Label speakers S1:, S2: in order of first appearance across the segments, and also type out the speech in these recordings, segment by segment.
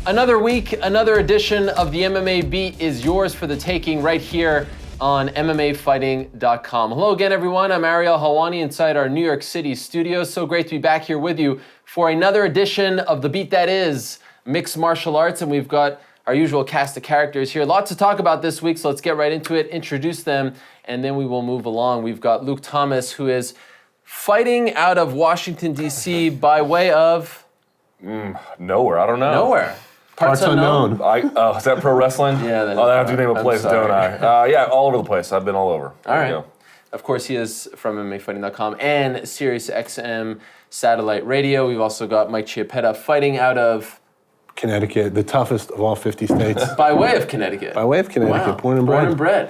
S1: Another week, another edition of the MMA Beat is yours for the taking right here on MMAfighting.com. Hello again, everyone. I'm Ariel Helwani inside our New York City studios. So great to be back here with you for another edition of the Beat that is mixed martial arts. And we've got our usual cast of characters here. Lots to talk about this week, so let's get right into it, introduce them, and then we will move along. We've got Luke Thomas, who is fighting out of Washington, D.C. by way of...
S2: Nowhere. I don't know.
S1: Nowhere.
S3: Parts unknown.
S2: Is that pro wrestling?
S1: Yeah.
S2: I have to name a place, don't I? Yeah, all over the place. I've been all over.
S1: All right. Of course, he is from MMAfighting.com and SiriusXM Satellite Radio. We've also got Mike Chiappetta fighting out of...
S3: Connecticut, the toughest of all 50 states.
S1: By way of Connecticut.
S3: By way of Connecticut,
S1: Wow.
S3: born and bred.
S1: Born and bred.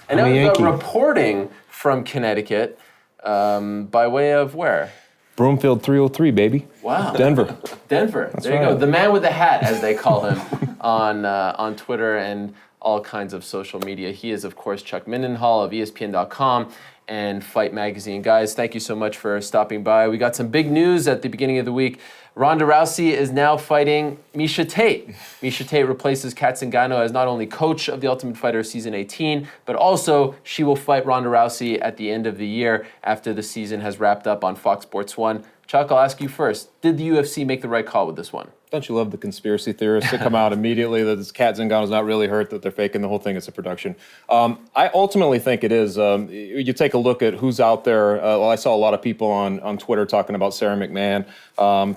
S1: And now
S3: I'm a
S1: we've got
S3: Yankee.
S1: reporting from Connecticut by way of where?
S4: Broomfield 303, baby.
S1: Wow.
S4: Denver.
S1: Denver.
S4: That's
S1: there you
S4: right.
S1: go. The man with the hat, as they call him on Twitter and all kinds of social media. He is, of course, Chuck Mindenhall of ESPN.com and Fight Magazine. Guys, thank you so much for stopping by. We got some big news at the beginning of the week. Ronda Rousey is now fighting Miesha Tate. Miesha Tate replaces Kat Zingano as not only coach of The Ultimate Fighter Season 18, but also she will fight Ronda Rousey at the end of the year after the season has wrapped up on Fox Sports 1. Chuck, I'll ask you first. Did the UFC make the right call with this one?
S4: Don't you love the conspiracy theorists to come out immediately that this Kat Zingano's not really hurt, that they're faking the whole thing, it's a production? I ultimately think it is. You take a look at who's out there. I saw a lot of people on Twitter talking about Serra McMann. Other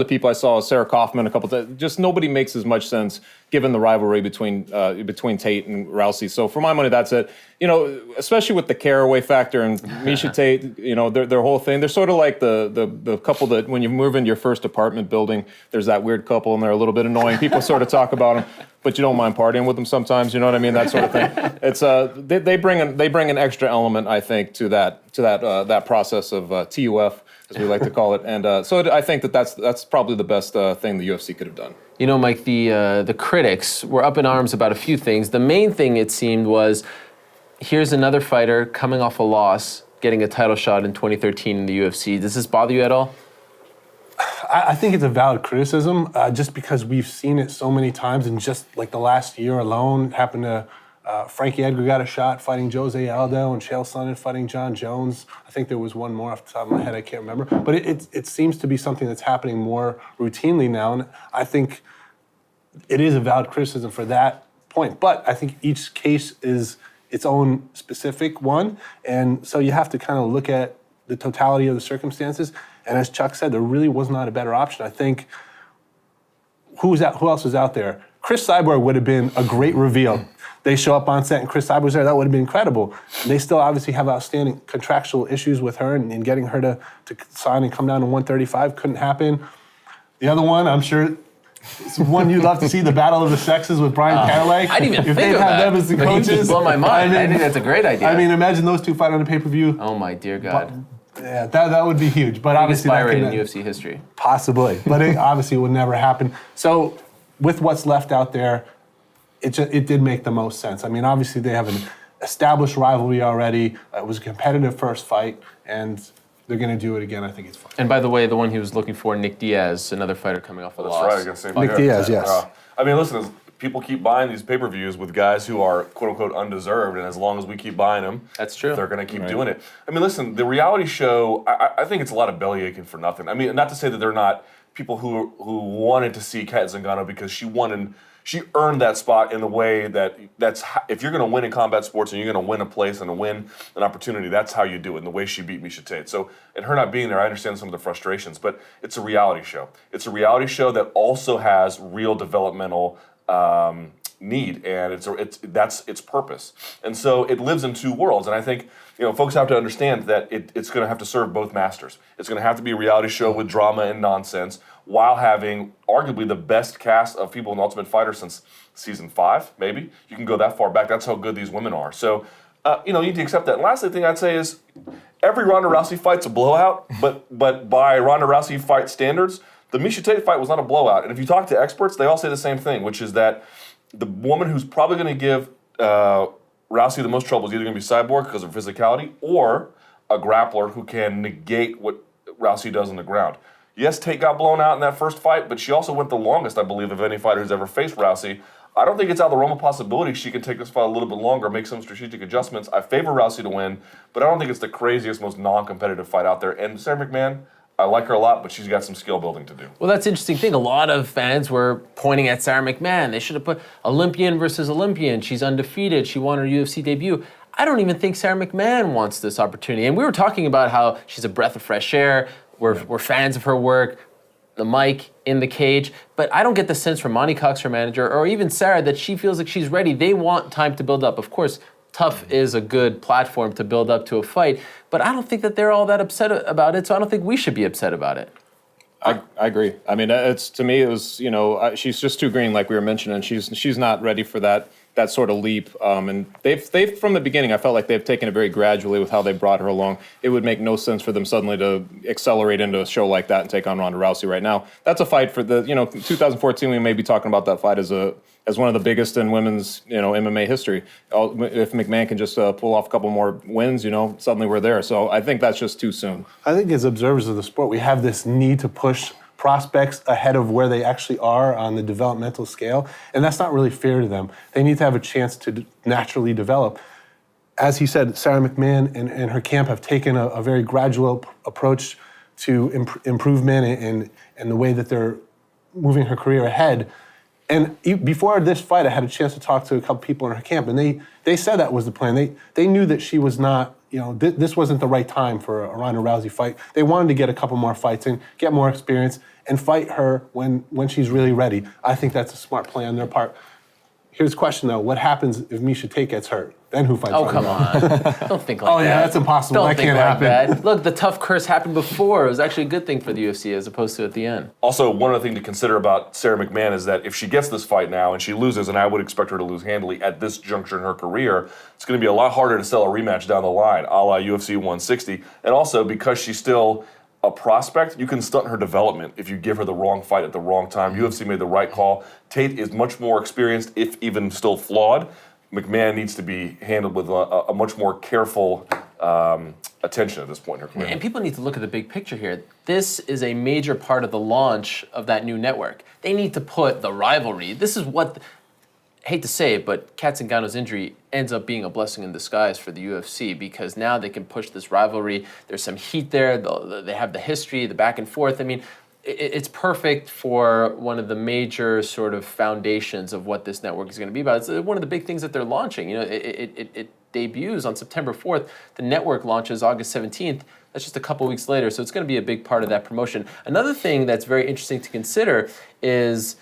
S4: people I saw, Sarah Kaufman, a couple times. Just nobody makes as much sense given the rivalry between Tate and Rousey. So for my money, that's it. You know, especially with the caraway factor and Miesha Tate, you know, their whole thing. They're sort of like the couple that when you move into your first apartment building, there's that weird couple and they're a little bit annoying. People sort of talk about them, but you don't mind partying with them sometimes. You know what I mean? That sort of thing. It's they bring an extra element, I think, to that process of TUF, as we like to call it. And I think that's probably the best thing the UFC could have done.
S1: You know, Mike, the critics were up in arms about a few things. The main thing, it seemed, was here's another fighter coming off a loss, getting a title shot in 2013 in the UFC. Does this bother you at all?
S3: I think it's a valid criticism, just because we've seen it so many times, and just like the last year alone, it happened to Frankie Edgar got a shot fighting Jose Aldo, and Chael Sonnen fighting John Jones. I think there was one more off the top of my head, I can't remember. But it seems to be something that's happening more routinely now, and I think it is a valid criticism for that point. But I think each case is its own specific one, and so you have to kind of look at the totality of the circumstances. And as Chuck said, there really was not a better option. I think who else was out there? Chris Cyborg would have been a great reveal. They show up on set and Chris Cyborg's there. That would have been incredible. They still obviously have outstanding contractual issues with her, and getting her to sign and come down to 135 couldn't happen. The other one, I'm sure, it's one you'd love to see, the battle of the sexes with Brian Cadillac.
S1: I didn't even
S3: if
S1: think of
S3: they'd have
S1: that.
S3: them as the
S1: But
S3: coaches.
S1: you just blow my mind. I think that's a great idea.
S3: I mean, imagine those two fight on a pay-per-view.
S1: Oh my dear God.
S3: Yeah, that would be huge. But
S1: Biggest
S3: obviously
S1: fire
S3: that
S1: rate
S3: can,
S1: in UFC history.
S3: Possibly, but it obviously would never happen. So with what's left out there, it did make the most sense. I mean, obviously they have an established rivalry already. It was a competitive first fight, and they're going to do it again. I think it's fun.
S1: And by the way, the one he was looking for, Nick Diaz, another fighter coming off a loss.
S2: That's right, against St.
S3: Nick Diaz, yes.
S2: I mean, listen, people keep buying these pay-per-views with guys who are quote-unquote undeserved, and as long as we keep buying them,
S1: That's true.
S2: they're going to keep doing it. I mean, listen, the reality show, I think it's a lot of belly aching for nothing. I mean, not to say that they're not people who wanted to see Kat Zingano because she earned that spot in the way if you're going to win in combat sports and you're going to win a place and win an opportunity, that's how you do it, and the way she beat Miesha Tate. So, and her not being there, I understand some of the frustrations, but it's a reality show. It's a reality show that also has real developmental need, and that's its purpose. And so it lives in two worlds, and I think folks have to understand that it's going to have to serve both masters. It's going to have to be a reality show with drama and nonsense, while having arguably the best cast of people in Ultimate Fighter since season 5, maybe. You can go that far back. That's how good these women are. So, you need to accept that. And lastly, thing I'd say is every Ronda Rousey fight's a blowout, but by Ronda Rousey fight standards, the Miesha Tate fight was not a blowout. And if you talk to experts, they all say the same thing, which is that the woman who's probably going to give Rousey the most trouble is either going to be Cyborg because of her physicality or a grappler who can negate what Rousey does on the ground. Yes, Tate got blown out in that first fight, but she also went the longest, I believe, of any fighter who's ever faced Rousey. I don't think it's out of the realm of possibility she can take this fight a little bit longer, make some strategic adjustments. I favor Rousey to win, but I don't think it's the craziest, most non-competitive fight out there. And Serra McMann, I like her a lot, but she's got some skill building to do.
S1: Well, that's the interesting thing. A lot of fans were pointing at Serra McMann. They should have put Olympian versus Olympian. She's undefeated. She won her UFC debut. I don't even think Serra McMann wants this opportunity. And we were talking about how she's a breath of fresh air. We're fans of her work, the mic, in the cage. But I don't get the sense from Monty Cox, her manager, or even Serra, that she feels like she's ready. They want time to build up. Of course, Tough is a good platform to build up to a fight, but I don't think that they're all that upset about it, so I don't think we should be upset about it.
S4: I agree. I mean, it's, to me, it was, she's just too green, like we were mentioning. She's not ready for that sort of leap. And they've from the beginning, I felt like they've taken it very gradually with how they brought her along. It would make no sense for them suddenly to accelerate into a show like that and take on Ronda Rousey right now. That's a fight for 2014. We may be talking about that fight as one of the biggest in women's, MMA history. If McMahon can just pull off a couple more wins, suddenly we're there. So I think that's just too soon.
S3: I think as observers of the sport, we have this need to push prospects ahead of where they actually are on the developmental scale, and that's not really fair to them. They need to have a chance to naturally develop. As he said, Serra McMann and her camp have taken a very gradual approach to improvement and the way that they're moving her career ahead. And before this fight, I had a chance to talk to a couple people in her camp, and they said that was the plan. They knew that she was not, this wasn't the right time for a Ronda Rousey fight. They wanted to get a couple more fights in, get more experience, and fight her when she's really ready. I think that's a smart play on their part. Here's the question, though. What happens if Miesha Tate gets hurt? Then who fights Ronda?
S1: Come on. Don't think like that.
S3: Oh, yeah, that's impossible.
S1: Don't
S3: that
S1: think
S3: can't
S1: like
S3: happen.
S1: that. Look, the tough curse happened before. It was actually a good thing for the UFC as opposed to at the end.
S2: Also, one other thing to consider about Serra McMann is that if she gets this fight now and she loses, and I would expect her to lose handily at this juncture in her career, it's going to be a lot harder to sell a rematch down the line, a la UFC 160. And also, because she's still a prospect, you can stunt her development if you give her the wrong fight at the wrong time. UFC made the right call. Tate is much more experienced, if even still flawed. McMann needs to be handled with a much more careful attention at this point in her career.
S1: And people need to look at the big picture here. This is a major part of the launch of that new network. They need to put the rivalry. This is what, I hate to say it, but Kat Zingano's injury ends up being a blessing in disguise for the UFC because now they can push this rivalry. There's some heat there. They have the history, the back and forth. I mean, it's perfect for one of the major sort of foundations of what this network is going to be about. It's one of the big things that they're launching. It debuts on September 4th. The network launches August 17th. That's just a couple weeks later, so it's going to be a big part of that promotion. Another thing that's very interesting to consider is,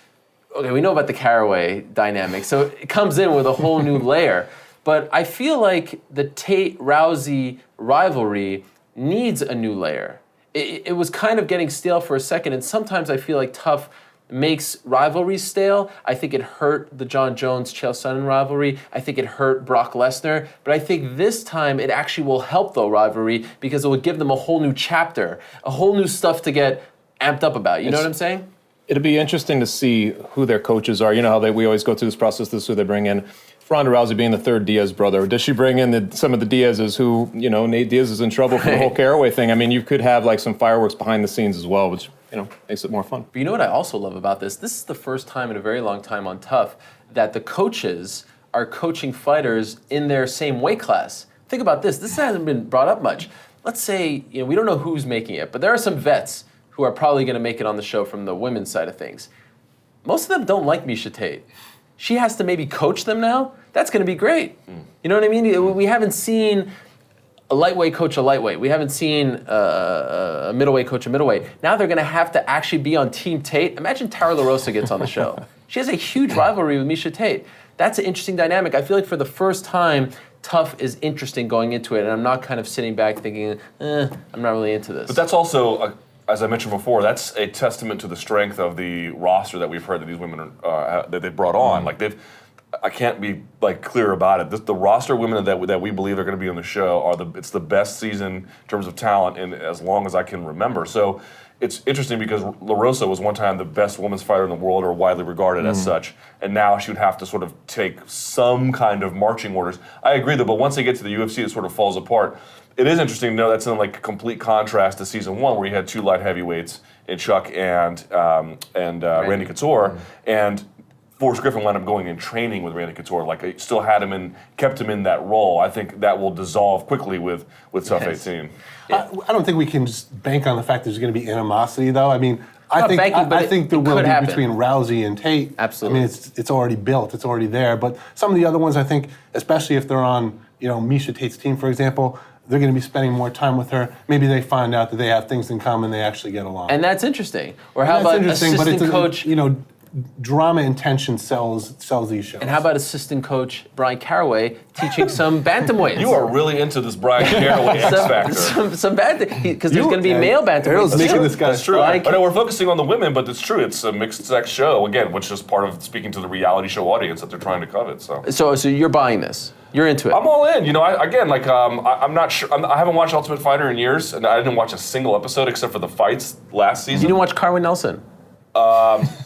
S1: okay, we know about the Caraway dynamic, so it comes in with a whole new layer. But I feel like the Tate-Rousey rivalry needs a new layer. It was kind of getting stale for a second, and sometimes I feel like Tough makes rivalries stale. I think it hurt the Jon Jones-Chael Sonnen rivalry. I think it hurt Brock Lesnar. But I think this time it actually will help the rivalry because it will give them a whole new chapter, a whole new stuff to get amped up about. You know what I'm saying?
S4: It'll be interesting to see who their coaches are. You know how we always go through this process, this is who they bring in. Ronda Rousey being the third Diaz brother, does she bring in some of the Diazes who, Nate Diaz is in trouble for the whole Caraway thing? I mean, you could have like some fireworks behind the scenes as well, which, makes it more fun.
S1: But you know what I also love about this? This is the first time in a very long time on Tough that the coaches are coaching fighters in their same weight class. Think about this. This hasn't been brought up much. Let's say, we don't know who's making it, but there are some vets who are probably going to make it on the show from the women's side of things. Most of them don't like Miesha Tate. She has to maybe coach them now. That's going to be great. You know what I mean? We haven't seen a lightweight coach a lightweight. We haven't seen a middleweight coach a middleweight. Now they're going to have to actually be on Team Tate. Imagine Tara LaRosa gets on the show. She has a huge rivalry with Miesha Tate. That's an interesting dynamic. I feel like for the first time, Tough is interesting going into it, and I'm not kind of sitting back thinking, I'm not really into this.
S2: But that's also, as I mentioned before, that's a testament to the strength of the roster that we've heard that these women that they brought on. Like I can't be clear about it. The roster of women that we believe are going to be on the show it's the best season in terms of talent in as long as I can remember. So it's interesting because La Rosa was one time the best women's fighter in the world, or widely regarded as such, and now she would have to sort of take some kind of marching orders. I agree though, but once they get to the UFC, it sort of falls apart. It is interesting to know that's in like complete contrast to season 1, where you had 2 light heavyweights in Chuck and Randy Couture, and Forrest Griffin wound up going and training with Randy Couture. Like, still had him and kept him in that role. I think that will dissolve quickly with Tough 18.
S3: I don't think we can just bank on the fact there's going to be animosity, though. I mean, I think there will be between Rousey and Tate.
S1: Absolutely.
S3: I mean, it's already built. It's already there. But some of the other ones, I think, especially if they're on, Miesha Tate's team, for example, they're going to be spending more time with her. Maybe they find out that they have things in common. They actually get along.
S1: And that's interesting. Or how about assistant coach?
S3: Drama and tension sells these shows.
S1: And how about assistant coach Brian Caraway teaching some bantamweights?
S2: You are really into this Brian Caraway X Factor.
S1: Some because there's going to be male bantamweights.
S3: Errol's making this guy.
S2: That's true. I know we're focusing on the women, but it's true. It's a mixed sex show, again, which is part of speaking to the reality show audience that they're trying to covet.
S1: So you're buying this? You're into it?
S2: I'm all in. I'm not sure. I haven't watched Ultimate Fighter in years, and I didn't watch a single episode except for the fights last season.
S1: You didn't watch Carwin Nelson?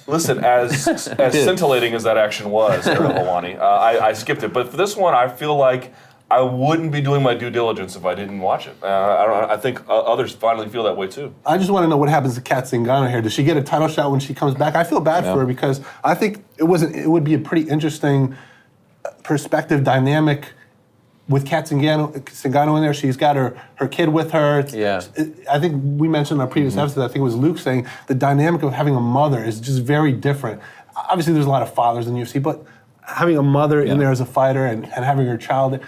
S2: Listen, as scintillating as that action was, Errol Hawani, I skipped it. But for this one, I feel like I wouldn't be doing my due diligence if I didn't watch it. I think others finally feel that way too.
S3: I just want to know what happens to Kat Zingano here. Does she get a title shot when she comes back? I feel bad for her because I think it would be a pretty interesting perspective dynamic with Kat Zingano in there. She's got her kid with her. I think we mentioned in our previous episode, I think it was Luke saying, the dynamic of having a mother is just very different. Obviously, there's a lot of fathers in the UFC, but having a mother in there as a fighter and having her child,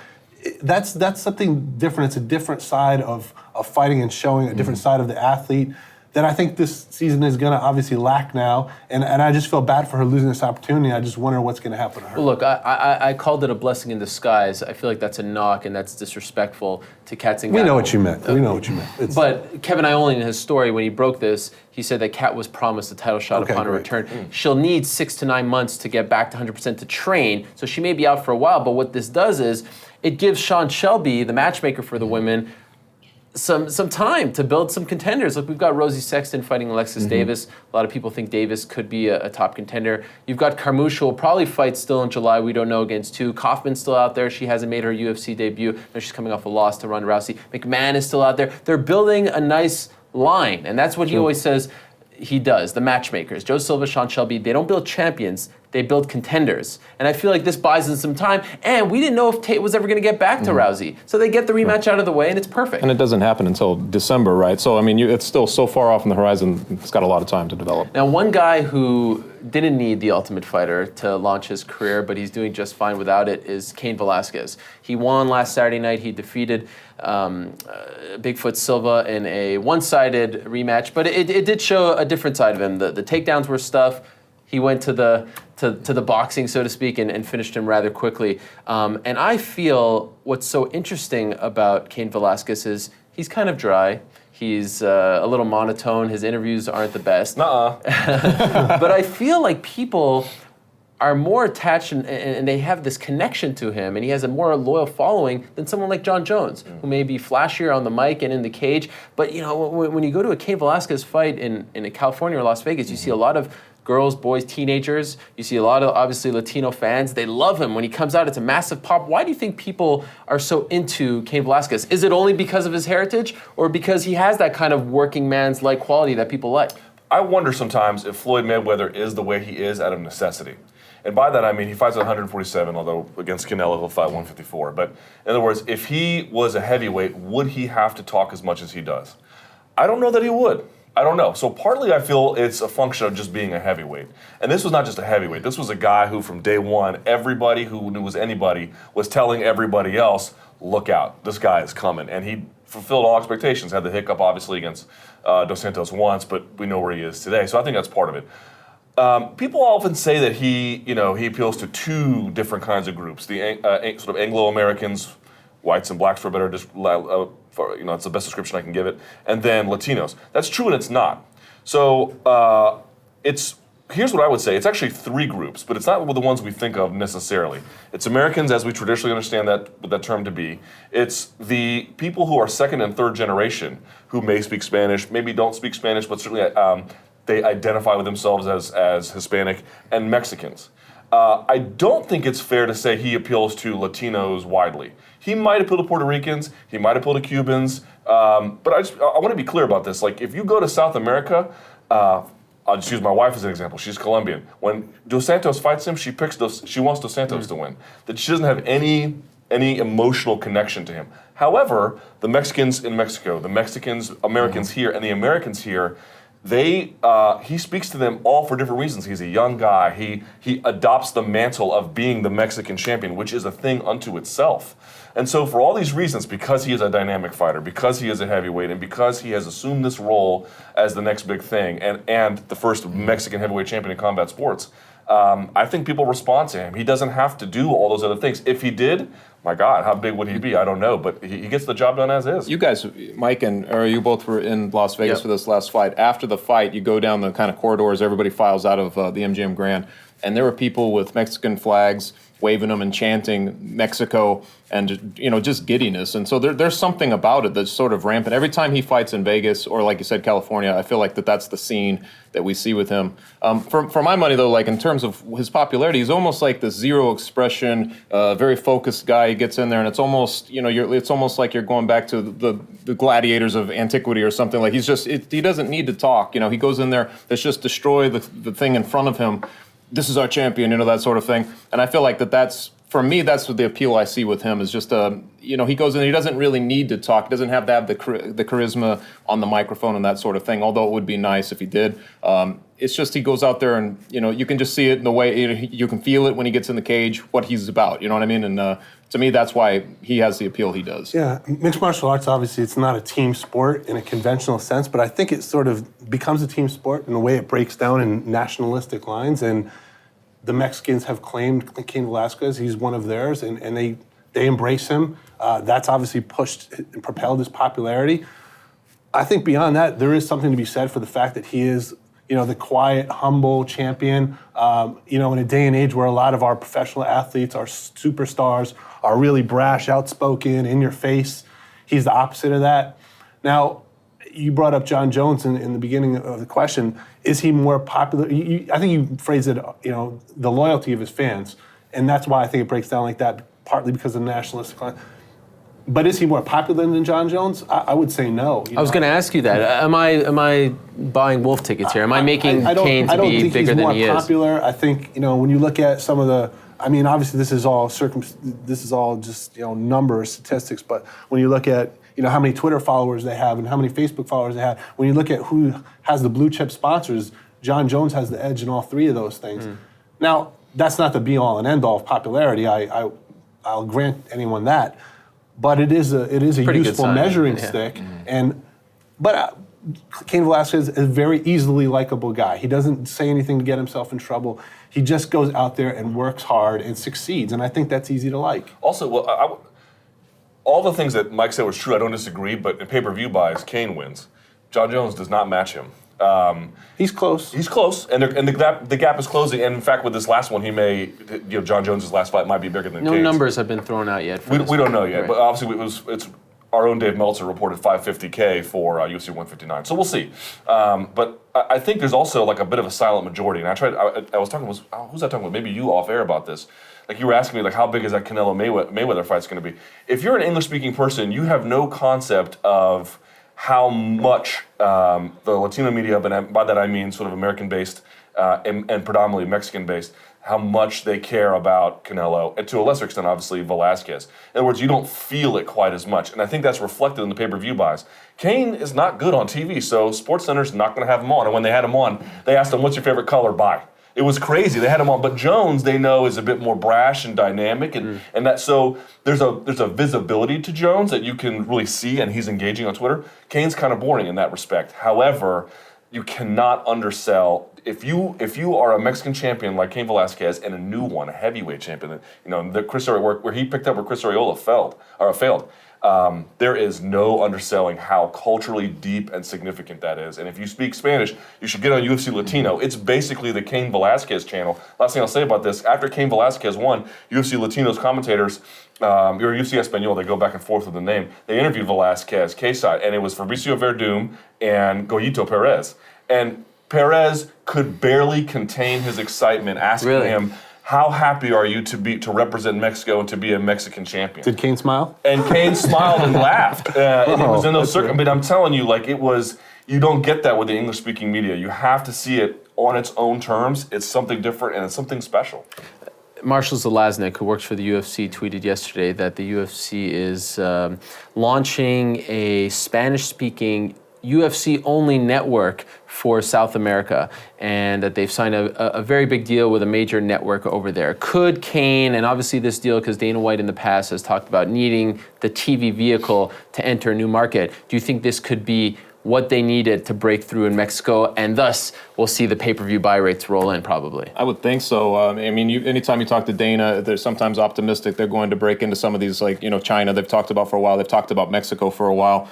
S3: that's something different. It's a different side of fighting and showing a different side of the athlete that I think this season is going to obviously lack now. And I just feel bad for her losing this opportunity. I just wonder what's going to happen to her.
S1: Well, look, I called it a blessing in disguise. I feel like that's a knock and that's disrespectful to Kat Zingano.
S3: We know what you meant. We know what you meant.
S1: But Kevin Iole, in his story, when he broke this, he said that Kat was promised a title shot upon her return. She'll need 6 to 9 months to get back to 100% to train, so she may be out for a while. But what this does is it gives Sean Shelby, the matchmaker for the women, some time to build some contenders. Look, we've got Rosie Sexton fighting Alexis Davis. A lot of people think Davis could be a top contender. You've got Carmouche, who will probably fight still in July. We don't know, against 2. Kaufman's still out there. She hasn't made her UFC debut. No, she's coming off a loss to Ronda Rousey. McMann is still out there. They're building a nice line, and that's what he always says he does, the matchmakers. Joe Silva, Sean Shelby, they don't build champions, they build contenders. And I feel like this buys them some time. And we didn't know if Tate was ever going to get back to Rousey. So they get the rematch out of the way, and it's perfect.
S4: And it doesn't happen until December, right? So, I mean, it's still so far off on the horizon, it's got a lot of time to develop.
S1: Now, one guy who didn't need the Ultimate Fighter to launch his career, but he's doing just fine without it, is Cain Velasquez. He won last Saturday night. He defeated Bigfoot Silva in a one-sided rematch, but it did show a different side of him. The takedowns were stuff. He went to the boxing, so to speak, and finished him rather quickly. And I feel what's so interesting about Cain Velasquez is he's kind of dry. He's a little monotone. His interviews aren't the best. But I feel like people are more attached and they have this connection to him, and he has a more loyal following than someone like John Jones, who may be flashier on the mic and in the cage. But when you go to a Cain Velasquez fight in California or Las Vegas, you see a lot of girls, boys, teenagers. You see a lot of, obviously, Latino fans. They love him. When he comes out, it's a massive pop. Why do you think people are so into Cain Velasquez? Is it only because of his heritage, or because he has that kind of working man's-like quality that people like?
S2: I wonder sometimes if Floyd Mayweather is the way he is out of necessity. And by that, I mean he fights at 147, although against Canelo he'll fight 154. But in other words, if he was a heavyweight, would he have to talk as much as he does? I don't know that he would. I don't know. So partly I feel it's a function of just being a heavyweight. And this was not just a heavyweight. This was a guy who from day one, everybody who knew was anybody was telling everybody else, look out, this guy is coming. And he fulfilled all expectations. Had the hiccup obviously against Dos Santos once, but we know where he is today. So I think that's part of it. People often say that he appeals to 2 different kinds of groups. The sort of Anglo-Americans, whites and blacks for better, it's the best description I can give it, and then Latinos. That's true and it's not. So it's here's what I would say. It's actually 3 groups, but it's not the ones we think of necessarily. It's Americans, as we traditionally understand that term to be. It's the people who are second and third generation who may speak Spanish, maybe don't speak Spanish, but certainly they identify with themselves as Hispanic, and Mexicans. I don't think it's fair to say he appeals to Latinos widely. He might appeal to Puerto Ricans, he might appeal to Cubans, but I want to be clear about this. Like, if you go to South America, I'll just use my wife as an example. She's Colombian. When Dos Santos fights him, she wants Dos Santos to win. That she doesn't have any emotional connection to him. However, the Mexicans in Mexico, the Mexicans, Americans here, and the Americans here, he speaks to them all for different reasons. He's a young guy. He adopts the mantle of being the Mexican champion, which is a thing unto itself. And so for all these reasons, because he is a dynamic fighter, because he is a heavyweight, and because he has assumed this role as the next big thing, and the first Mexican heavyweight champion in combat sports, I think people respond to him. He doesn't have to do all those other things. If he did, my God, how big would he be? I don't know, but he gets the job done as is.
S4: You guys, Mike you both were in Las Vegas for this last fight. After the fight, you go down the kind of corridors, everybody files out of the MGM Grand, and there were people with Mexican flags waving them and chanting Mexico and just giddiness. And so there's something about it that's sort of rampant. Every time he fights in Vegas or, like you said, California, I feel like that's the scene that we see with him. For my money, though, like in terms of his popularity, he's almost like this zero expression, very focused guy. He gets in there, and it's almost it's almost like you're going back to the gladiators of antiquity or something. Like he doesn't need to talk. He goes in there, let's just destroy the thing in front of him. This is our champion, that sort of thing. And I feel like that's for me, that's what the appeal I see with him is just, he goes in, he doesn't really need to talk. He doesn't have to have the charisma on the microphone and that sort of thing, although it would be nice if he did. It's just he goes out there and, you can just see it in the way, you can feel it when he gets in the cage, what he's about, you know what I mean? And to me, that's why he has the appeal he does.
S3: Yeah, mixed martial arts, obviously, it's not a team sport in a conventional sense, but I think it sort of becomes a team sport in the way it breaks down in nationalistic lines. And the Mexicans have claimed Cain Velasquez, he's one of theirs, and they embrace him. That's obviously pushed and propelled his popularity. I think beyond that, there is something to be said for the fact that he is, the quiet, humble champion. In a day and age where a lot of our professional athletes, our superstars, are really brash, outspoken, in your face. He's the opposite of that. Now, you brought up Jon Jones in the beginning of the question. Is he more popular? I think you phrased it, the loyalty of his fans. And that's why I think it breaks down like that, partly because of the nationalistic line. But is he more popular than Jon Jones? I would say no.
S1: I was going to ask you that. Am I buying wolf tickets here? Am I making Cain to be bigger than he is?
S3: I don't think he's more popular. I think, when you look at some of the, obviously this is all just, numbers, statistics, but when you look at, how many Twitter followers they have and how many Facebook followers they have, when you look at who has the blue chip sponsors, Jon Jones has the edge in all 3 of those things. Now, that's not the be all and end all of popularity. I'll grant anyone that. But it is a useful measuring stick. But Cain Velasquez is a very easily likable guy. He doesn't say anything to get himself in trouble. He just goes out there and works hard and succeeds, and I think that's easy to like.
S2: Also, all the things that Mike said was true, I don't disagree, but in pay-per-view buys, Cain wins. Jon Jones does not match him.
S3: He's close.
S2: He's close, and the gap is closing. And in fact, with this last one, he may, Jon Jones' last fight might be bigger than Cain's.
S1: No numbers have been thrown out yet.
S2: We don't know yet, but obviously it's our own Dave Meltzer reported $550K for UFC 159, so we'll see. But I think there's also like a bit of a silent majority, and I was talking who's I talking with? Maybe you off air about this. Like you were asking me, like how big is that Canelo Mayweather fight's going to be? If you're an English-speaking person, you have no concept of how much the Latino media, but by that I mean sort of American-based and predominantly Mexican-based, how much they care about Canelo, and to a lesser extent, obviously, Velasquez. In other words, you don't feel it quite as much, and I think that's reflected in the pay-per-view buys. Cain is not good on TV, so SportsCenter's not going to have him on, and when they had him on, they asked him, what's your favorite color? Buy. It was crazy. They had him on, but Jones, they know, is a bit more brash and dynamic, and that so there's a visibility to Jones that you can really see, and he's engaging on Twitter. Cain's kind of boring in that respect. However, you cannot undersell if you are a Mexican champion like Cain Velasquez and a new one, a heavyweight champion, the Chris where he picked up where Chris Arreola failed. there is no underselling how culturally deep and significant that is. And if you speak Spanish, you should get on UFC Latino. It's basically the Cain Velasquez channel. Last thing I'll say about this, after Cain Velasquez won, UFC Latino's commentators, or UFC Espanol, they go back and forth with the name, they interviewed Velasquez, K-side, and it was Fabricio Verdum and Goyito Perez. And Perez could barely contain his excitement, asking him, how happy are you to represent Mexico and to be a Mexican champion?
S3: Did Cain smile?
S2: And Cain smiled and laughed. And it was in those circumstances. But I'm telling you, like, it was, you don't get that with the English-speaking media. You have to see it on its own terms. It's something different and it's something special.
S1: Marshall Zelaznik, who works for the UFC, tweeted yesterday that the UFC is launching a Spanish-speaking UFC-only network for South America, and that they've signed a very big deal with a major network over there. Could Cain, and obviously this deal, because Dana White in the past has talked about needing the TV vehicle to enter a new market, do you think this could be what they needed to break through in Mexico, and thus we'll see the pay-per-view buy rates roll in probably?
S4: I would think so. I mean, anytime you talk to Dana, they're sometimes optimistic they're going to break into some of these, like, China they've talked about for a while. They've talked about Mexico for a while.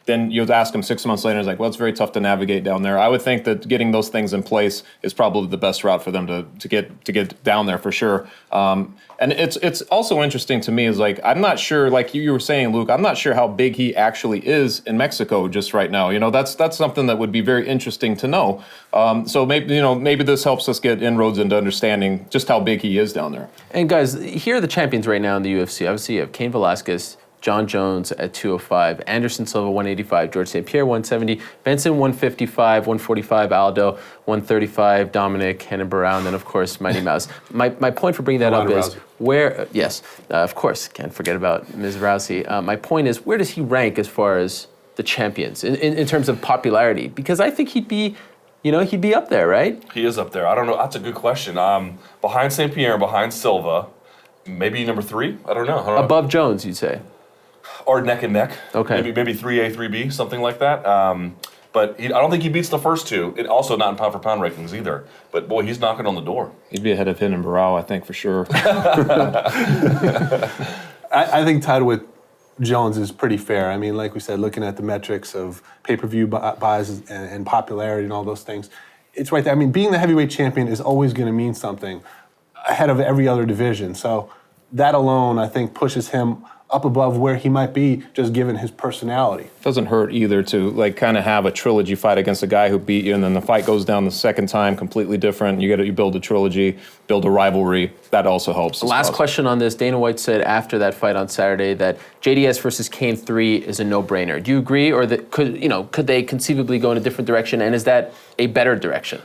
S4: Then you'll ask them 6 months later, it's like, well, it's very tough to navigate down there. I would think that getting those things in place is probably the best route for them to get down there for sure. And it's also interesting to me is, like, I'm not sure, like you were saying, Luke, I'm not sure how big he actually is in Mexico just right now. That's something that would be very interesting to know. So maybe this helps us get inroads into understanding just how big he is down there.
S1: And guys, here are the champions right now in the UFC. Obviously, you have Cain Velasquez, John Jones at 205, Anderson Silva 185, George St. Pierre 170, Benson 155, 145, Aldo 135, Dominic, Henan Barao, and then of course Mighty Mouse. My point for bringing that up is of course, can't forget about Ms. Rousey. My point is, where does he rank as far as the champions in terms of popularity? Because I think he'd be up there, right?
S2: He is up there. I don't know. That's a good question. Behind St. Pierre, behind Silva, maybe number 3. I don't know.
S1: Above Jones, you'd say.
S2: Or neck and neck.
S1: Okay.
S2: Maybe 3A, 3B, something like that. But I don't think he beats the first two. And also not in pound for pound rankings either. But boy, he's knocking on the door.
S4: He'd be ahead of Henan Barao, I think, for sure.
S3: I think tied with Jones is pretty fair. I mean, like we said, looking at the metrics of pay-per-view buys and popularity and all those things, it's right there. I mean, being the heavyweight champion is always going to mean something ahead of every other division. So that alone, I think, pushes him up above where he might be, just given his personality.
S4: Doesn't hurt either to, like, kind of have a trilogy fight against a guy who beat you, and then the fight goes down the second time completely different. You build a trilogy, build a rivalry. That also helps.
S1: Last question on this. Dana White said after that fight on Saturday that JDS versus Cain 3 is a no-brainer. Do you agree, or that could they conceivably go in a different direction, and is that a better direction?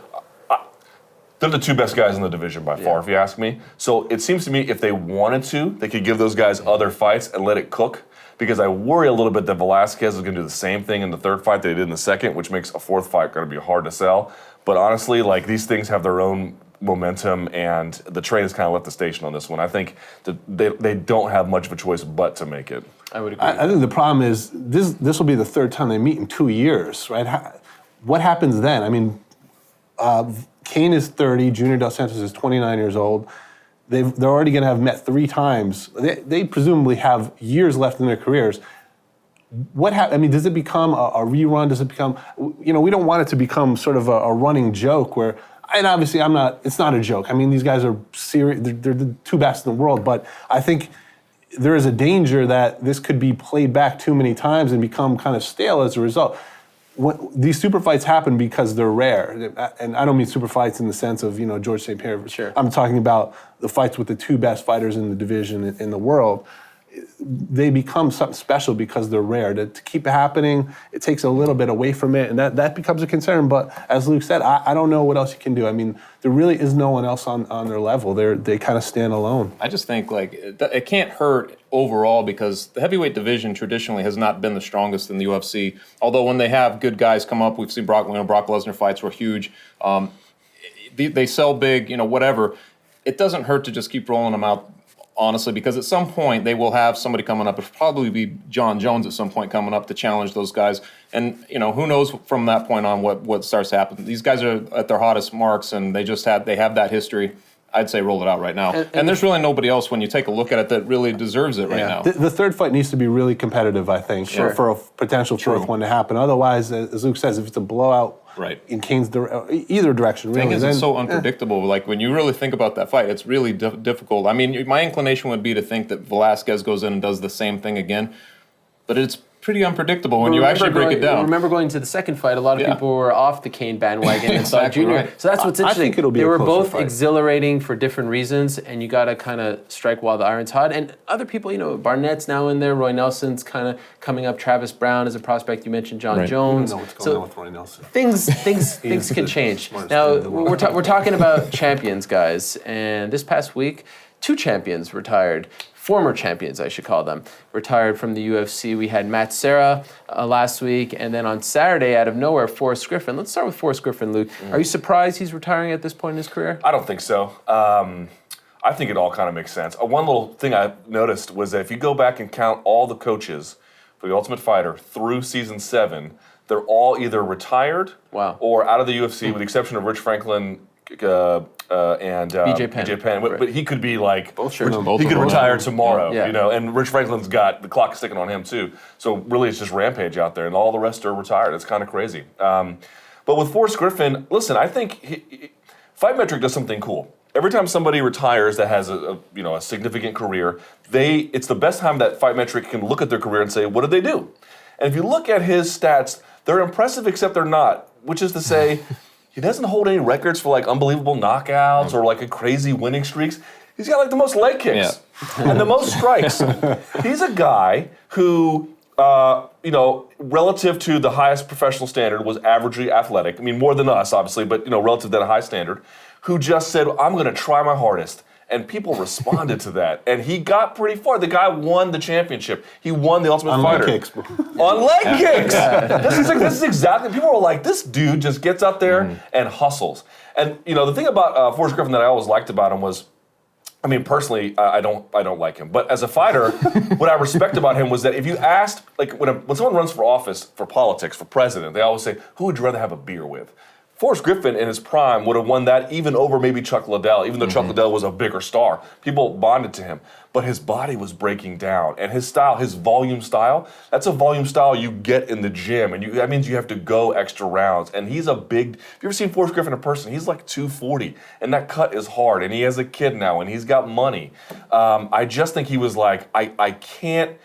S2: They're the two best guys in the division by far, if you ask me. So it seems to me if they wanted to, they could give those guys other fights and let it cook. Because I worry a little bit that Velasquez is going to do the same thing in the third fight they did in the second, which makes a fourth fight going to be hard to sell. But honestly, like, these things have their own momentum, and the train has kind of left the station on this one. I think that they don't have much of a choice but to make it.
S1: I would agree.
S3: I think the problem is this will be the third time they meet in 2 years, right? What happens then? I mean, Cain is 30, Junior Dos Santos is 29 years old. They're already going to have met 3 times. They presumably have years left in their careers. Does it become a rerun? Does it become, we don't want it to become sort of a running joke where, and obviously it's not a joke. I mean, these guys are serious, they're the 2 best in the world, but I think there is a danger that this could be played back too many times and become kind of stale as a result. These super fights happen because they're rare, and I don't mean super fights in the sense of George St. Pierre.
S1: Sure.
S3: I'm talking about the fights with the 2 best fighters in the division in the world. They become something special because they're rare. To keep it happening, it takes a little bit away from it, and that becomes a concern. But as Luke said, I don't know what else you can do. I mean, there really is no one else on their level. They kind of stand alone.
S4: I just think, like, it can't hurt overall because the heavyweight division traditionally has not been the strongest in the UFC. Although when they have good guys come up, we've seen Brock Lesnar fights were huge. They sell big, whatever. It doesn't hurt to just keep rolling them out, honestly, because at some point they will have somebody coming up. It'll probably be John Jones at some point coming up to challenge those guys. And, who knows from that point on what starts happening. These guys are at their hottest marks, and they have that history. I'd say roll it out right now. And there's really nobody else, when you take a look at it, that really deserves it right now.
S3: The third fight needs to be really competitive, I think, for a potential fourth one to happen. Otherwise, as Luke says, if it's a blowout in Cain's either direction, really.
S4: The thing is, it's so unpredictable. Like, when you really think about that fight, it's really difficult. I mean, my inclination would be to think that Velasquez goes in and does the same thing again, but it's pretty unpredictable when you actually break it down.
S1: Remember going to the second fight, a lot of people were off the Cain bandwagon and saw Junior.
S4: Right.
S1: So that's what's interesting.
S3: I think it'll be
S1: they
S3: a
S1: were
S3: closer
S1: both
S3: fight.
S1: exhilarating for different reasons, and you got to kind of strike while the iron's hot. And other people, you know, Barnett's now in there, Roy Nelson's kind of coming up, Travis Brown is a prospect. You mentioned John Jones.
S3: I don't know what's going on with Roy Nelson.
S1: Things can change. Now we're talking about champions, guys, and this past week, 2 champions retired. Former champions, I should call them, retired from the UFC. We had Matt Serra last week, and then on Saturday, out of nowhere, Forrest Griffin. Let's start with Forrest Griffin, Luke. Are you surprised he's retiring at this point in his career?
S2: I don't think so. I think it all kind of makes sense. One little thing I noticed was that if you go back and count all the coaches for The Ultimate Fighter through season 7, they're all either retired or out of the UFC, with the exception of Rich Franklin and BJ Penn. But he could be like, he could retire tomorrow, you know, and Rich Franklin's got the clock sticking on him too. So really it's just Rampage out there, and all the rest are retired. It's kind of crazy. But with Forrest Griffin, listen, I think Fight Metric does something cool. Every time somebody retires that has a significant career, it's the best time that Fight Metric can look at their career and say, what did they do? And if you look at his stats, they're impressive except they're not, which is to say, he doesn't hold any records for like unbelievable knockouts or like a crazy winning streaks. He's got like the most leg kicks and the most strikes. He's a guy who, relative to the highest professional standard, was averagely athletic. I mean, more than us, obviously, but relative to that high standard, who just said, I'm going to try my hardest. And people responded to that. And he got pretty far. The guy won the championship. He won the Ultimate Fighter.
S3: On leg kicks, bro.
S2: On leg kicks! This is exactly, people were like, this dude just gets up there and hustles. And, the thing about Forrest Griffin that I always liked about him was, I mean, personally, I don't like him. But as a fighter, what I respect about him was that if you asked, like when someone runs for office, for politics, for president, they always say, who would you rather have a beer with? Forrest Griffin in his prime would have won that even over maybe Chuck Liddell, even though Chuck Liddell was a bigger star. People bonded to him. But his body was breaking down. And his style, his volume style, that's a volume style you get in the gym. And that means you have to go extra rounds. And he's a big, if you've ever seen Forrest Griffin in person, he's like 240. And that cut is hard. And he has a kid now, and he's got money. I just think he was like, I can't,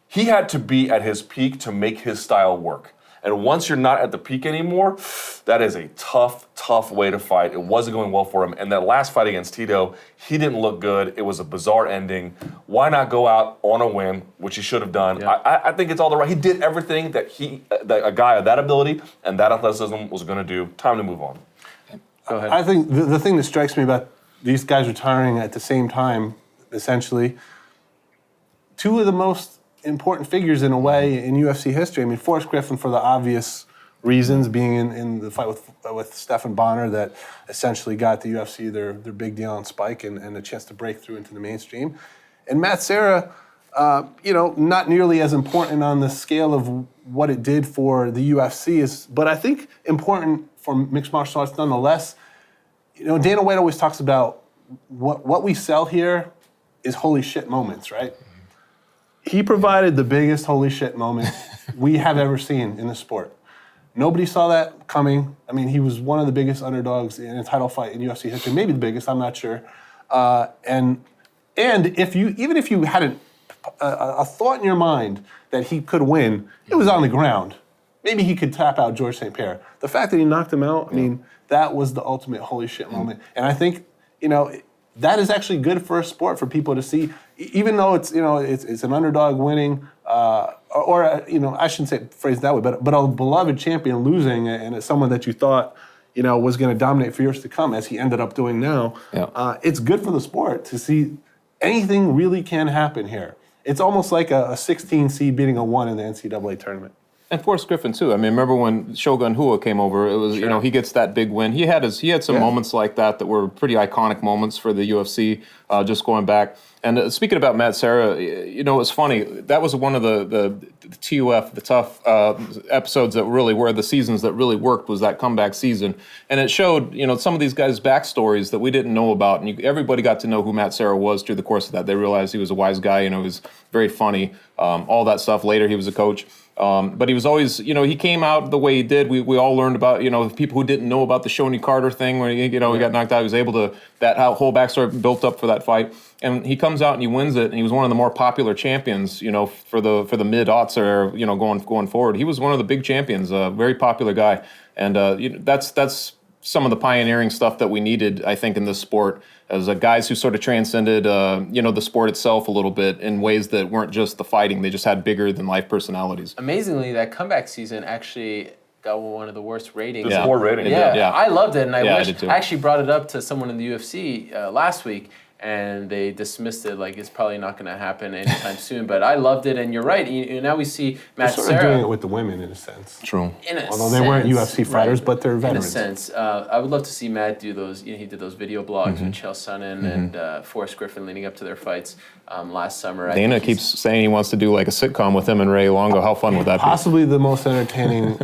S2: he had to be at his peak to make his style work. And once you're not at the peak anymore, that is a tough way to fight. It wasn't going well for him. And that last fight against Tito, he didn't look good. It was a bizarre ending. Why not go out on a win, which he should have done? Yeah. I think it's all the right. He did everything that a guy of that ability and that athleticism was going to do. Time to move on.
S1: Go ahead.
S3: I think the thing that strikes me about these guys retiring at the same time, essentially, 2 of the most important figures in a way in UFC history. I mean, Forrest Griffin for the obvious reasons, being in the fight with Stephan Bonner that essentially got the UFC their big deal on Spike and a chance to break through into the mainstream. And Matt Serra, not nearly as important on the scale of what it did for the UFC, but I think important for mixed martial arts nonetheless. Dana White always talks about what we sell here is holy shit moments, right? He provided the biggest holy shit moment we have ever seen in the sport. Nobody saw that coming. I mean, he was one of the biggest underdogs in a title fight in UFC history, maybe the biggest, I'm not sure. And if you had a thought in your mind that he could win, it was on the ground. Maybe he could tap out Georges St-Pierre. The fact that he knocked him out, I mean, that was the ultimate holy shit moment. And I think, that is actually good for a sport for people to see, even though it's an underdog winning, I shouldn't say phrase it that way, but a beloved champion losing, and it's someone that you thought was going to dominate for years to come, as he ended up doing now. Yeah. It's good for the sport to see anything really can happen here. It's almost like a 16 seed beating a 1 in the NCAA tournament.
S4: And Forrest Griffin too. I mean, remember when Shogun Rua came over? It was he gets that big win. He had some moments like that were pretty iconic moments for the UFC. Just going back and speaking about Matt Serra, it's funny. That was one of the TUF, the tough episodes that really were the seasons that really worked was that comeback season, and it showed some of these guys' backstories that we didn't know about, and everybody got to know who Matt Serra was through the course of that. They realized he was a wise guy. He was very funny. All that stuff. Later, he was a coach. But he was always, he came out the way he did. We all learned about, people who didn't know about the Shoney Carter thing where, he got knocked out. He was able to, that whole backstory built up for that fight. And he comes out and he wins it. And he was one of the more popular champions, for the mid-aughts or, going forward. He was one of the big champions, a very popular guy. And that's some of the pioneering stuff that we needed, I think, in this sport as guys who sort of transcended, the sport itself a little bit in ways that weren't just the fighting. They just had bigger than life personalities.
S1: Amazingly, that comeback season actually got one of the worst ratings.
S2: The sport rating.
S1: Yeah, I loved it, and I
S4: did too.
S1: I actually brought it up to someone in the UFC last week, and they dismissed it like it's probably not going to happen anytime soon. But I loved it, and you're right. Now we see Matt
S3: They're
S1: Serra.
S3: sort of doing it with the women in a sense.
S4: True.
S3: Although they weren't UFC fighters, but they're veterans.
S1: In a sense, I would love to see Matt do those. He did those video blogs with Chael Sonnen and Forrest Griffin leading up to their fights last summer.
S4: Dana keeps saying he wants to do like a sitcom with him and Ray Longo. How fun would that be?
S3: Possibly the most entertaining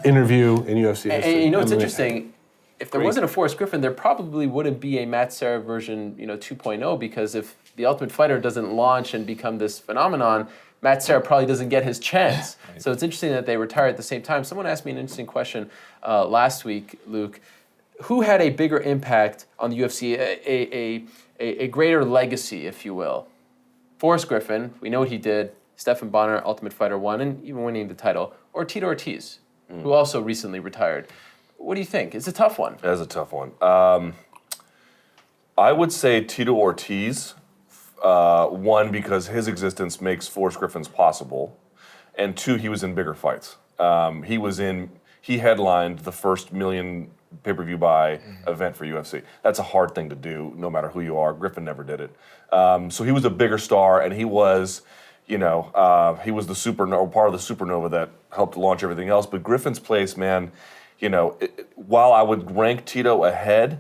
S3: interview in UFC history.
S1: And it's interesting. If there wasn't a Forrest Griffin, there probably wouldn't be a Matt Serra version, 2.0, because if The Ultimate Fighter doesn't launch and become this phenomenon, Matt Serra probably doesn't get his chance. Right. So it's interesting that they retire at the same time. Someone asked me an interesting question last week, Luke. Who had a bigger impact on the UFC, a greater legacy, if you will? Forrest Griffin, we know what he did. Stephan Bonnar, Ultimate Fighter 1, and even winning the title. Or Tito Ortiz, who also recently retired. What do you think? It's a tough one.
S2: That is a tough one. I would say Tito Ortiz, one, because his existence makes Forrest Griffin's possible, and two, he was in bigger fights. He headlined the first million pay-per-view buy event for UFC. That's a hard thing to do, no matter who you are. Griffin never did it. So he was a bigger star, and he was, he was the supernova, part of the supernova that helped launch everything else. But Griffin's place, man, while I would rank Tito ahead,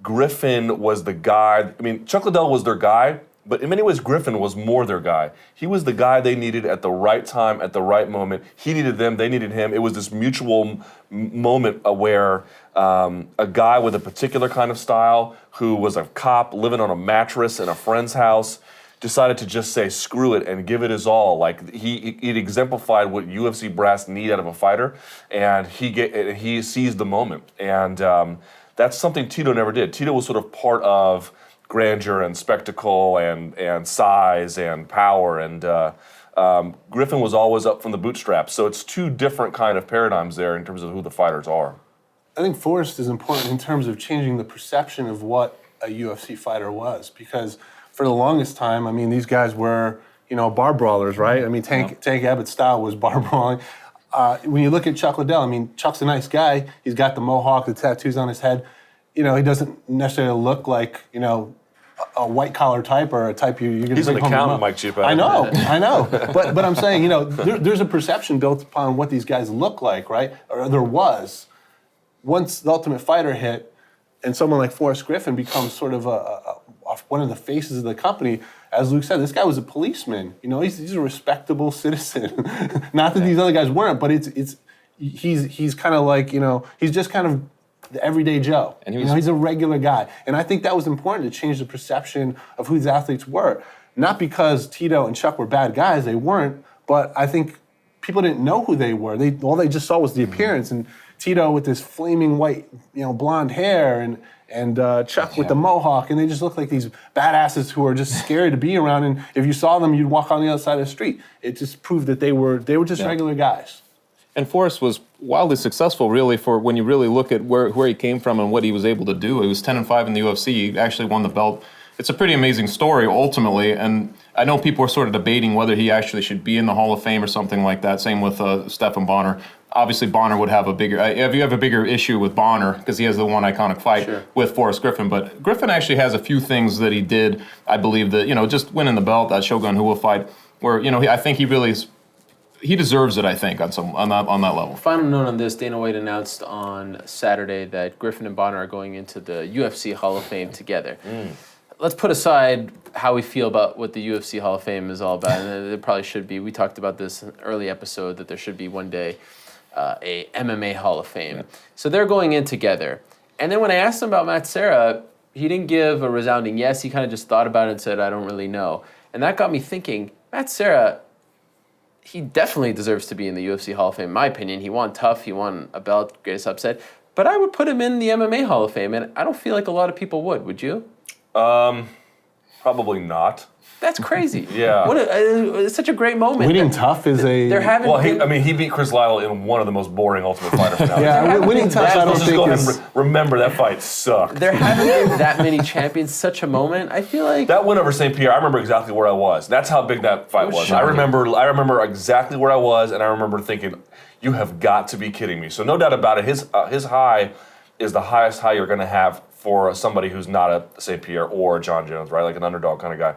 S2: Griffin was the guy. I mean, Chuck Liddell was their guy, but in many ways, Griffin was more their guy. He was the guy they needed at the right time, at the right moment. He needed them, they needed him. It was this mutual moment where a guy with a particular kind of style who was a cop living on a mattress in a friend's house decided to just say screw it and give it his all. Like he exemplified what UFC brass need out of a fighter, and he seized the moment. And that's something Tito never did. Tito was sort of part of grandeur and spectacle and size and power, and Griffin was always up from the bootstraps. So it's two different kind of paradigms there in terms of who the fighters are.
S3: I think Forrest is important in terms of changing the perception of what a UFC fighter was, because for the longest time, I mean, these guys were, bar brawlers, right? I mean, Tank Abbott's style was bar brawling. When you look at Chuck Liddell, I mean, Chuck's a nice guy. He's got the mohawk, the tattoos on his head. He doesn't necessarily look like, a white-collar type or a type you're going to
S2: He's an accountant, Mike Cheap.
S3: I know. But I'm saying, there's a perception built upon what these guys look like, right? Or there was. Once The Ultimate Fighter hit, and someone like Forrest Griffin becomes sort of one of the faces of the company, as Luke said, this guy was a policeman. He's a respectable citizen. Not that these other guys weren't, but he's kind of like, he's just kind of the everyday Joe. And he's a regular guy. And I think that was important to change the perception of who these athletes were. Not because Tito and Chuck were bad guys, they weren't, but I think people didn't know who they were. All they just saw was the appearance. And Tito with this flaming white, blonde hair, and Chuck with the mohawk, and they just look like these badasses who are just scary to be around. And if you saw them, you'd walk on the other side of the street. It just proved that they were just regular guys.
S4: And Forrest was wildly successful, really, for when you really look at where he came from and what he was able to do. He was 10-5 in the UFC. He actually won the belt. It's a pretty amazing story, ultimately. And I know people are sort of debating whether he actually should be in the Hall of Fame or something like that. Same with Stephan Bonnar. Obviously, Bonnar would have a bigger. If you have a bigger issue with Bonnar because he has the one iconic fight with Forrest Griffin, but Griffin actually has a few things that he did. I believe that just winning the belt, that Shogun Rua fight, where I think he really he deserves it, I think, on that level.
S1: Final note on this, Dana White announced on Saturday that Griffin and Bonner are going into the UFC Hall of Fame together. Let's put aside how we feel about what the UFC Hall of Fame is all about, and there probably should be. We talked about this in an early episode, that there should be one day a MMA Hall of Fame. So they're going in together. And then when I asked him about Matt Serra, he didn't give a resounding yes. He kind of just thought about it and said, I don't really know. And that got me thinking, Matt Serra, he definitely deserves to be in the UFC Hall of Fame, in my opinion. He won tough, he won a belt, greatest upset. But I would put him in the MMA Hall of Fame, and I don't feel like a lot of people would you?
S2: Probably not.
S1: That's crazy.
S2: Yeah.
S1: It's such a great moment.
S3: Winning tough is a.
S1: They're having.
S2: Well, he beat Chris Lytle in one of the most boring Ultimate Fighter finales.
S3: Yeah, winning tough. I don't
S2: Let's just
S3: think
S2: go ahead
S3: is.
S2: and remember that fight sucked.
S1: There haven't been that many champions. Such a moment. I feel like
S2: That win over St. Pierre, I remember exactly where I was. That's how big that fight was. I
S1: shocking.
S2: remember exactly where I was, and I remember thinking, you have got to be kidding me. So no doubt about it, his high is the highest high you're going to have for somebody who's not a St. Pierre or a John Jones, right? Like an underdog kind of guy.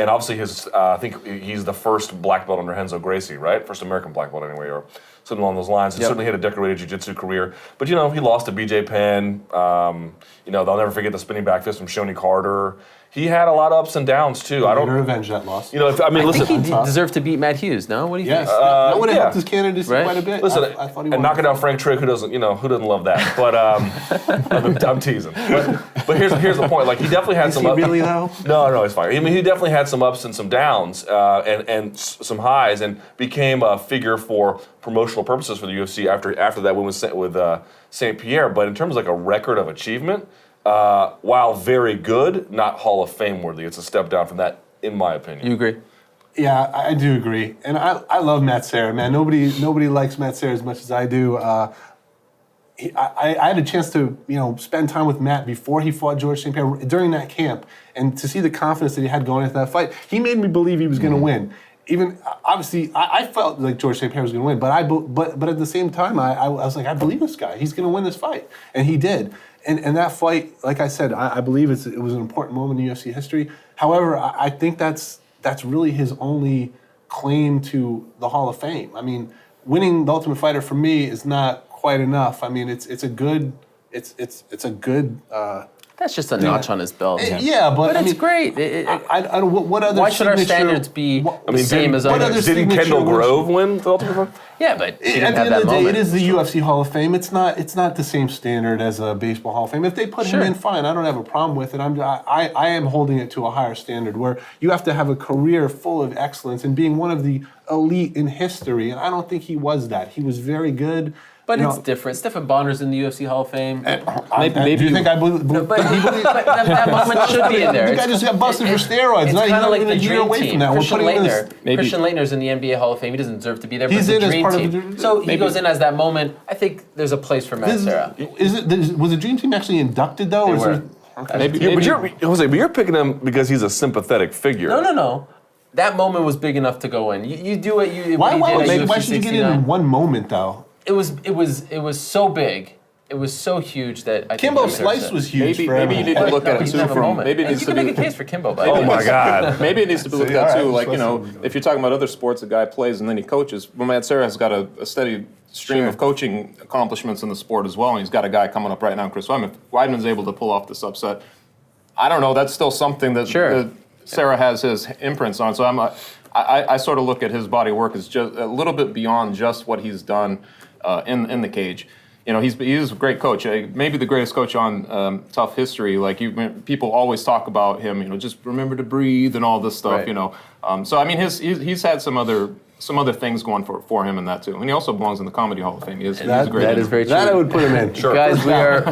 S2: And obviously I think he's the first black belt under Renzo Gracie, right? First American black belt anyway, or something along those lines. He certainly had a decorated jiu-jitsu career. But, he lost to BJ Penn. They'll never forget the spinning back fist from Shoney Carter. He had a lot of ups and downs, too.
S3: I don't revenge that loss.
S1: I
S2: listen.
S1: think he deserved to beat Matt Hughes. No, what do you
S3: Yes,
S1: think?
S3: that would have
S2: yeah.
S3: helped his candidacy
S1: Right?
S3: quite a bit.
S2: Listen,
S3: I thought he
S2: and
S3: won.
S2: knocking out Frank Trick, who doesn't love that? But I'm teasing. But here's the point. Like, he definitely had
S3: Is
S2: some.
S3: he really though?
S2: No, it's fine. I mean, he definitely had some ups and some downs, and some highs, and became a figure for promotional purposes for the UFC after that win with St. Pierre. But in terms of like a record of achievement, while very good, not Hall of Fame worthy. It's a step down from that, in my opinion.
S1: You agree?
S3: Yeah, I do agree, and I love Matt Serra, man. Nobody likes Matt Serra as much as I do. I had a chance to spend time with Matt before he fought George St. Pierre during that camp, and to see the confidence that he had going into that fight, he made me believe he was going to win. Even obviously, I felt like George St. Pierre was going to win, but at the same time, I was like, I believe this guy. He's going to win this fight, and he did. And that fight, like I said, I believe it was an important moment in UFC history. However, I think that's really his only claim to the Hall of Fame. I mean, winning the Ultimate Fighter for me is not quite enough. I mean, it's a good.
S1: That's just a notch on his belt.
S3: Yeah, but I
S1: it's
S3: mean,
S1: great.
S3: I don't. What other?
S1: Why should our
S3: signature-
S1: standards be the same as
S3: what
S1: others?
S3: other
S2: Didn't
S3: signature
S2: Kendall
S3: was-
S2: Grove win the Ultimate Fighter?
S1: Yeah, but he didn't
S3: At the
S1: have
S3: end
S1: that
S3: of the day,
S1: moment.
S3: it is the UFC Hall of Fame. It's not the same standard as a baseball Hall of Fame. If they put him in, fine. I don't have a problem with it. I am holding it to a higher standard where you have to have a career full of excellence and being one of the elite in history. And I don't think he was that. He was very good.
S1: But it's different. Stephen Bonner's in the UFC Hall of Fame.
S3: Maybe do you think I believe?
S1: But that moment should be in there.
S3: The guy just got busted for steroids.
S1: It's
S3: Not
S1: kind of like
S3: even
S1: the
S3: a year
S1: dream
S3: away
S1: team.
S3: from that.
S1: Christian
S3: We're putting him in
S1: Laettner. Christian Laettner's in the NBA Hall of Fame. He doesn't deserve to be there, but
S3: He's
S1: the
S3: in as
S1: dream
S3: part of
S1: team.
S3: the-
S1: So he goes in as that moment. I think there's a place for Matt Serra.
S3: Was the Dream Team actually inducted though? Or is
S1: were.
S3: there- okay.
S4: Maybe,
S2: But you're picking him because he's a sympathetic figure.
S1: No. That moment was big enough to go in. You do what you.
S3: Why
S1: what he did at
S3: why
S1: UFC
S3: should you get in
S1: 69.
S3: one moment though?
S1: It was so big. It was so huge that I think
S3: Kimbo
S1: he deserves
S3: Slice
S1: it.
S3: was huge.
S4: maybe you need to look at it
S1: He
S4: too
S1: didn't have a
S4: from
S1: moment.
S4: maybe it
S1: And
S4: needs
S1: you
S4: to
S1: can
S4: be.
S1: make a case for Kimbo.
S2: Oh my God.
S4: Maybe it needs to be looked
S3: See,
S4: at
S3: all
S4: too.
S3: right,
S4: Like,
S3: listen.
S4: if you're talking about other sports, a guy plays and then he coaches. Well, Matt Serra has got a steady stream of coaching accomplishments in the sport as well, and he's got a guy coming up right now, Chris Weidman. If Weidman's able to pull off this upset, I don't know. That's still something that Serra has his imprints on. So I sort of look at his body of work as just a little bit beyond just what he's done in the cage. He's a great coach, maybe the greatest coach on tough history. Like people always talk about him, just remember to breathe and all this stuff.
S1: Right.
S4: So I mean, he's had some other things going for him in that too, and he also belongs in the Comedy Hall of Fame. He's a great.
S1: That is very true.
S3: That I would put him in. Sure.
S1: Guys,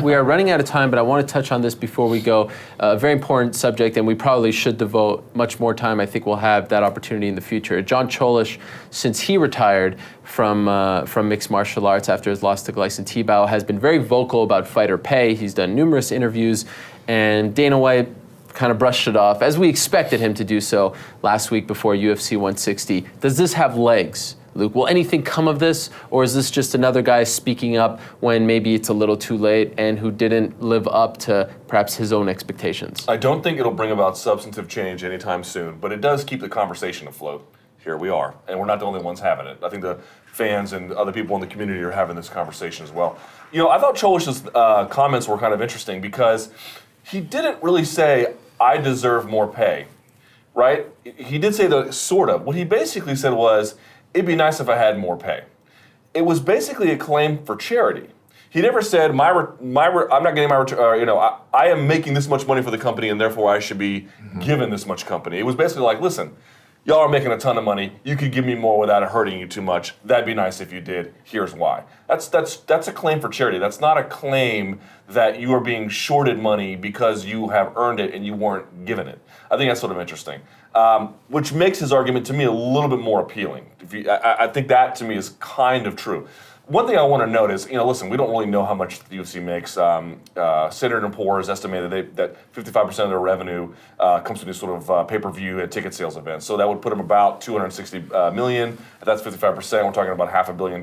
S1: we are running out of time, but I want to touch on this before we go. A very important subject, and we probably should devote much more time. I think we'll have that opportunity in the future. John Cholish, since he retired from mixed martial arts after his loss to Gleison Tebow, has been very vocal about fighter pay. He's done numerous interviews, and Dana White kind of brushed it off, as we expected him to do so last week before UFC 160. Does this have legs, Luke? Will anything come of this, or is this just another guy speaking up when maybe it's a little too late and who didn't live up to perhaps his own expectations?
S2: I don't think it'll bring about substantive change anytime soon, but it does keep the conversation afloat. here we are. And we're not the only ones having it. I think the fans and other people in the community are having this conversation as well. I thought Cholish's comments were kind of interesting because he didn't really say, I deserve more pay, right? He did say sort of. What he basically said was, it'd be nice if I had more pay. It was basically a claim for charity. He never said, I'm not getting my return, I am making this much money for the company and therefore I should be given this much company. It was basically like, listen, y'all are making a ton of money. You could give me more without it hurting you too much. That'd be nice if you did. Here's why. That's a claim for charity. That's not a claim that you are being shorted money because you have earned it and you weren't given it. I think that's sort of interesting, which makes his argument to me a little bit more appealing. I think that to me is kind of true. One thing I want to note is, listen, we don't really know how much the UFC makes. Standard & Poor's estimated that 55% of their revenue comes from these sort of pay-per-view and ticket sales events. So that would put them about $260 million. If that's 55%, we're talking about $500 million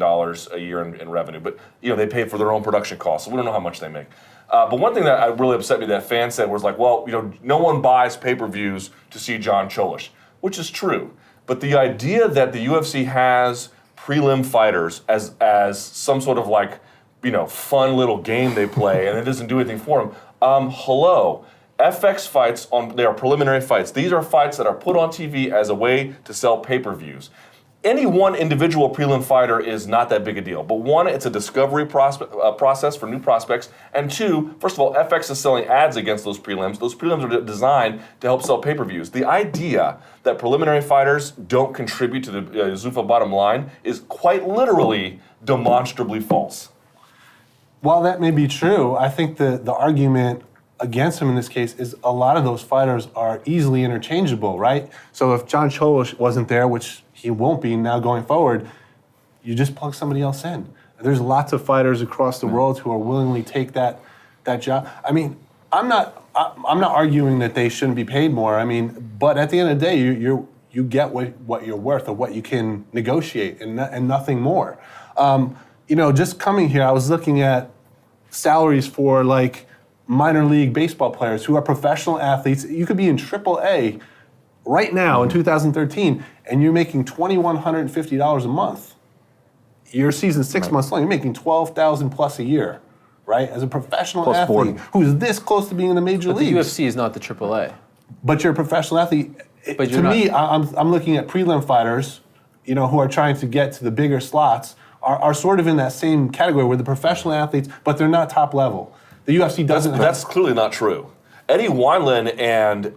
S2: a year in revenue. But they pay for their own production costs, so we don't know how much they make. But one thing that really upset me that fans said was like, well, no one buys pay-per-views to see John Cholish, which is true. But the idea that the UFC has prelim fighters as some sort of fun little game they play and it doesn't do anything for them. Hello. FX fights, they are preliminary fights. These are fights that are put on TV as a way to sell pay-per-views. Any one individual prelim fighter is not that big a deal. But one, it's a discovery process for new prospects. And two, first of all, FX is selling ads against those prelims. Those prelims are designed to help sell pay-per-views. The idea that preliminary fighters don't contribute to the Zuffa bottom line is quite literally demonstrably false.
S3: While that may be true, I think the argument against him in this case is a lot of those fighters are easily interchangeable, right? So if John Cholish wasn't there, which he won't be now going forward, you just plug somebody else in. There's lots of fighters across the world who are willingly take that job. I mean, I'm not arguing that they shouldn't be paid more. I mean, but at the end of the day, you get what you're worth or what you can negotiate and nothing more. Just coming here, I was looking at salaries for minor league baseball players who are professional athletes. You could be in AAA right now in 2013, and you're making $2,150 a month. Your season's 6 months long. You're making $12,000 plus a year, right? As a professional
S4: Plus
S3: athlete
S4: 40.
S3: who's this close to being in the major leagues.
S1: The UFC is not the AAA.
S3: But you're a professional athlete.
S1: But
S3: to me, I'm looking at prelim fighters, who are trying to get to the bigger slots, are sort of in that same category where the professional athletes, but they're not top level. The UFC doesn't.
S2: That's clearly not true. Eddie Wineland and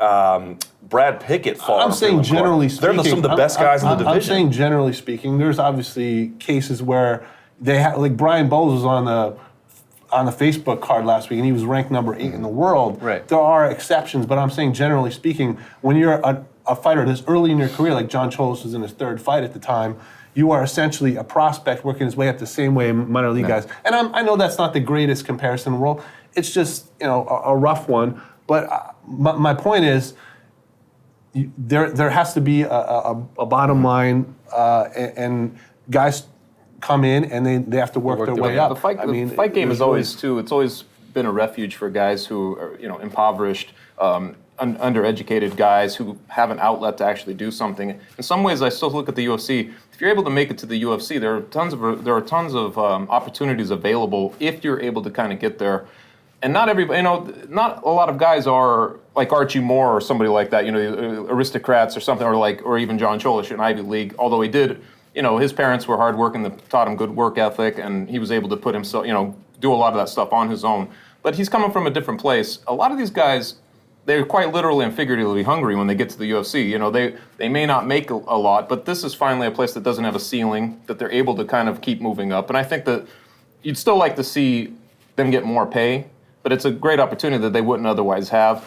S2: Brad Pickett fall.
S3: I'm saying generally speaking,
S2: they're some of the best guys in the division.
S3: I'm saying generally speaking, there's obviously cases where they have, Brian Bowles was on the Facebook card last week, and he was ranked number 8 in the world.
S1: Right.
S3: There are exceptions, but I'm saying generally speaking, when you're a fighter this early in your career, like John Cholish was in his 3rd fight at the time, you are essentially a prospect working his way up the same way minor league guys. And I know that's not the greatest comparison in the world. It's just a rough one. But my point is, there has to be a bottom line, and guys come in and they have to work their way up.
S4: The fight game is always too. It's always been a refuge for guys who are impoverished, undereducated guys who have an outlet to actually do something. In some ways, I still look at the UFC. If you're able to make it to the UFC, there are tons of opportunities available if you're able to kind of get there. And not everybody, not a lot of guys are like Archie Moore or somebody like that, aristocrats or something, or even John Cholish in Ivy League. Although he did, his parents were hardworking, taught him good work ethic, and he was able to put himself, do a lot of that stuff on his own. But he's coming from a different place. A lot of these guys, they're quite literally and figuratively hungry when they get to the UFC. They may not make a lot, but this is finally a place that doesn't have a ceiling, that they're able to kind of keep moving up. And I think that you'd still like to see them get more pay, but it's a great opportunity that they wouldn't otherwise have.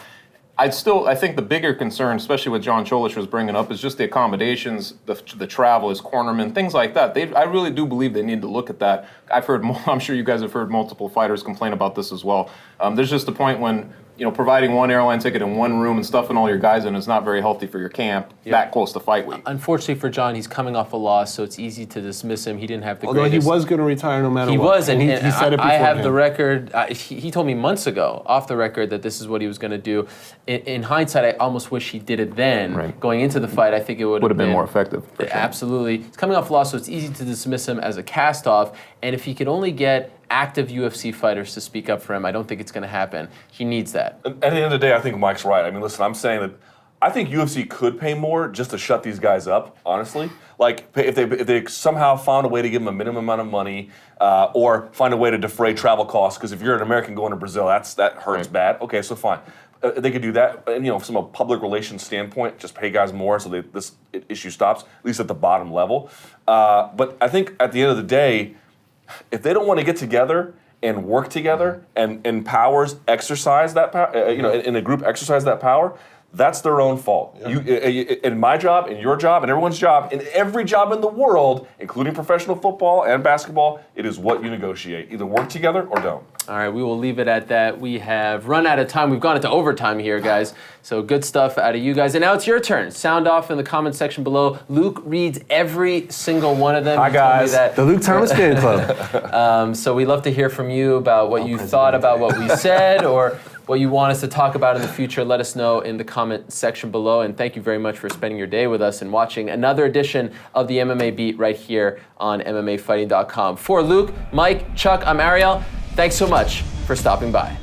S4: I think the bigger concern, especially what John Cholish was bringing up, is just the accommodations, the travel, his cornermen, things like that. I really do believe they need to look at that. I'm sure you guys have heard multiple fighters complain about this as well. There's just a point when providing one airline ticket in one room and stuffing all your guys in is not very healthy for your camp that close to fight week.
S1: Unfortunately for John, he's coming off a loss, so it's easy to dismiss him. He didn't have the
S3: Although
S1: greatest.
S3: he was going to retire no matter what.
S1: He was, and
S3: he said it
S1: I have
S3: beforehand.
S1: the record. He told me months ago, off the record, that this is what he was going to do. In hindsight, I almost wish he did it then.
S4: Right.
S1: Going into the fight, I think it would have
S4: been more effective. For sure.
S1: Absolutely. He's coming off a loss, so it's easy to dismiss him as a cast-off. And if he could only get active UFC fighters to speak up for him, I don't think it's going to hapen. He needs that.
S2: At the end of the day, I think Mike's right. I mean, listen, I'm saying that I think UFC could pay more just to shut these guys up, honestly. Like, if they somehow found a way to give them a minimum amount of money or find a way to defray travel costs, because if you're an American going to Brazil, that hurts bad. Okay, so fine. They could do that. And, from a public relations standpoint, just pay guys more so this issue stops, at least at the bottom level. But I think at the end of the day, if they don't want to get together and work together and powers exercise that power, in a group exercise that power, that's their own fault. Yeah. In my job, in your job, in everyone's job, in every job in the world, including professional football and basketball, it is what you negotiate. Either work together or don't.
S1: All right, we will leave it at that. We have run out of time. We've gone into overtime here, guys. So good stuff out of you guys. And now it's your turn. Sound off in the comment section below. Luke reads every single one of them.
S3: Hi, guys. The Luke Thomas Fan Club.
S1: So we'd love to hear from you about what you thought about what we said or what you want us to talk about in the future. Let us know in the comment section below. And thank you very much for spending your day with us and watching another edition of the MMA Beat right here on MMAfighting.com. For Luke, Mike, Chuck, I'm Ariel. Thanks so much for stopping by.